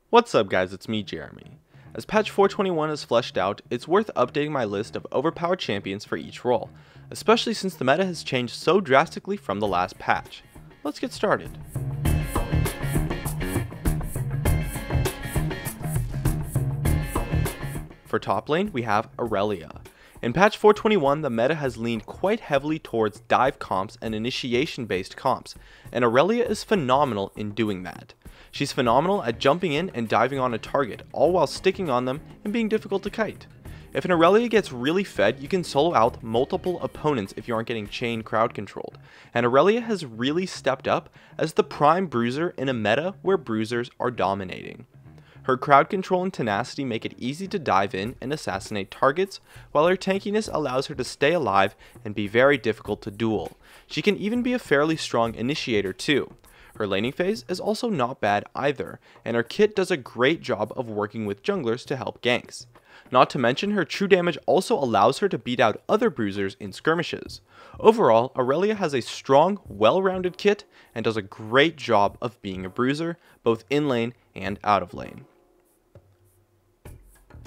What's up guys, it's me Jeremy. As patch 421 is fleshed out, it's worth updating my list of overpowered champions for each role, especially since the meta has changed so drastically from the last patch. Let's get started. For top lane, we have Aurelia. In patch 421, the meta has leaned quite heavily towards dive comps and initiation based comps, and Aurelia is phenomenal in doing that. She's phenomenal at jumping in and diving on a target, all while sticking on them and being difficult to kite. If an Aurelia gets really fed, you can solo out multiple opponents if you aren't getting chain crowd controlled, and Aurelia has really stepped up as the prime bruiser in a meta where bruisers are dominating. Her crowd control and tenacity make it easy to dive in and assassinate targets, while her tankiness allows her to stay alive and be very difficult to duel. She can even be a fairly strong initiator too. Her laning phase is also not bad either, and her kit does a great job of working with junglers to help ganks. Not to mention, her true damage also allows her to beat out other bruisers in skirmishes. Overall, Aurelia has a strong, well-rounded kit and does a great job of being a bruiser, both in lane and out of lane.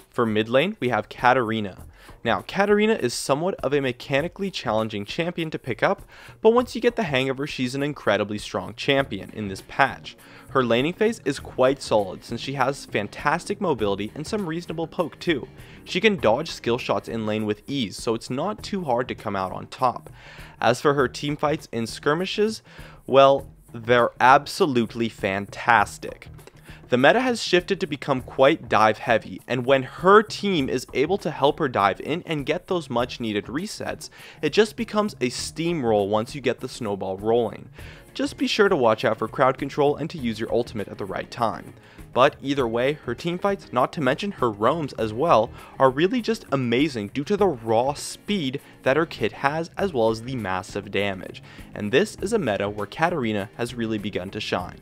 For mid lane, we have Katarina. Now, Katarina is somewhat of a mechanically challenging champion to pick up, but once you get the hang of her, she's an incredibly strong champion in this patch. Her laning phase is quite solid since she has fantastic mobility and some reasonable poke too. She can dodge skill shots in lane with ease, so it's not too hard to come out on top. As for her team fights in skirmishes, well, they're absolutely fantastic. The meta has shifted to become quite dive heavy, and when her team is able to help her dive in and get those much needed resets, it just becomes a steamroll once you get the snowball rolling. Just be sure to watch out for crowd control and to use your ultimate at the right time. But either way, her teamfights, not to mention her roams as well, are really just amazing due to the raw speed that her kit has as well as the massive damage. And this is a meta where Katarina has really begun to shine.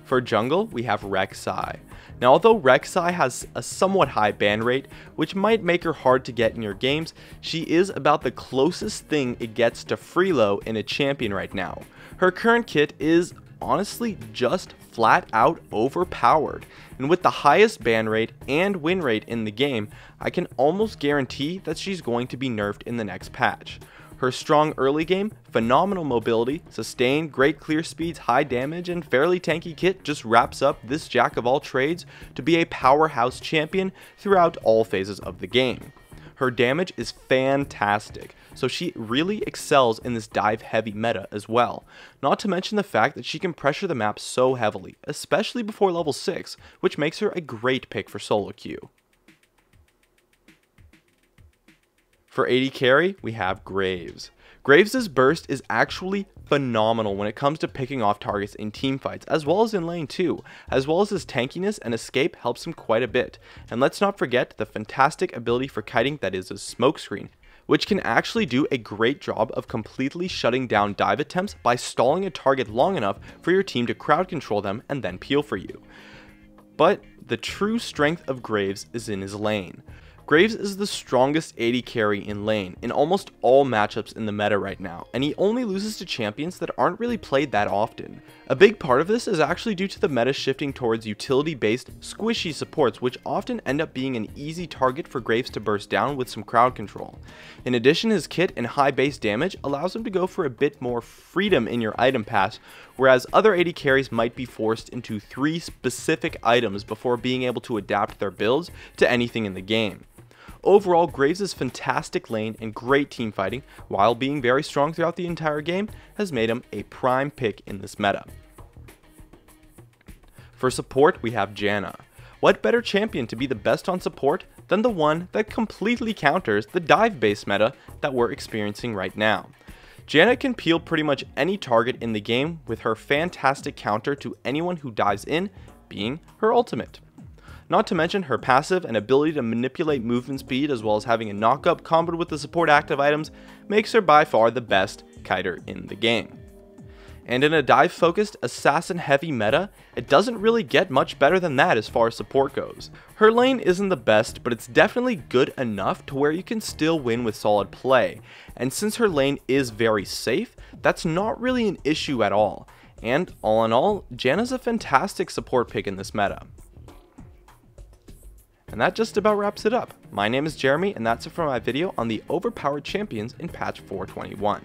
For jungle, we have Rek'Sai. Now, although Rek'Sai has a somewhat high ban rate, which might make her hard to get in your games, she is about the closest thing it gets to Freelo in a champion right now. Her current kit is honestly just flat out overpowered, and with the highest ban rate and win rate in the game, I can almost guarantee that she's going to be nerfed in the next patch. Her strong early game, phenomenal mobility, sustain, great clear speeds, high damage, and fairly tanky kit just wraps up this jack of all trades to be a powerhouse champion throughout all phases of the game. Her damage is fantastic, so she really excels in this dive heavy meta as well, not to mention the fact that she can pressure the map so heavily, especially before level 6, which makes her a great pick for solo queue. For AD carry, we have Graves. Graves' burst is actually phenomenal when it comes to picking off targets in teamfights, as well as in lane too, as well as his tankiness and escape helps him quite a bit. And let's not forget the fantastic ability for kiting that is a smokescreen, which can actually do a great job of completely shutting down dive attempts by stalling a target long enough for your team to crowd control them and then peel for you. But the true strength of Graves is in his lane. Graves is the strongest AD carry in lane in almost all matchups in the meta right now, and he only loses to champions that aren't really played that often. A big part of this is actually due to the meta shifting towards utility-based, squishy supports, which often end up being an easy target for Graves to burst down with some crowd control. In addition, his kit and high base damage allows him to go for a bit more freedom in your item pass, whereas other AD carries might be forced into 3 specific items before being able to adapt their builds to anything in the game. Overall, Graves' fantastic lane and great team fighting, while being very strong throughout the entire game, has made him a prime pick in this meta. For support, we have Janna. What better champion to be the best on support than the one that completely counters the dive-based meta that we're experiencing right now? Janna can peel pretty much any target in the game with her fantastic counter to anyone who dives in, being her ultimate. Not to mention her passive and ability to manipulate movement speed as well as having a knock-up comboed with the support active items makes her by far the best kiter in the game. And in a dive-focused, assassin-heavy meta, it doesn't really get much better than that as far as support goes. Her lane isn't the best, but it's definitely good enough to where you can still win with solid play. And since her lane is very safe, that's not really an issue at all. And all in all, Janna's a fantastic support pick in this meta. And that just about wraps it up. My name is Jeremy, and that's it for my video on the Overpowered champions in patch 421.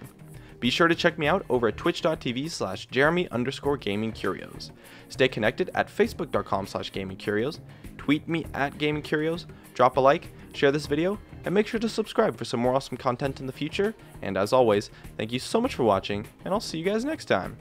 Be sure to check me out over at twitch.tv/Jeremy_GamingCurios. Stay connected at facebook.com/GamingCurios, tweet me at GamingCurios, drop a like, share this video, and make sure to subscribe for some more awesome content in the future. And as always, thank you so much for watching, and I'll see you guys next time.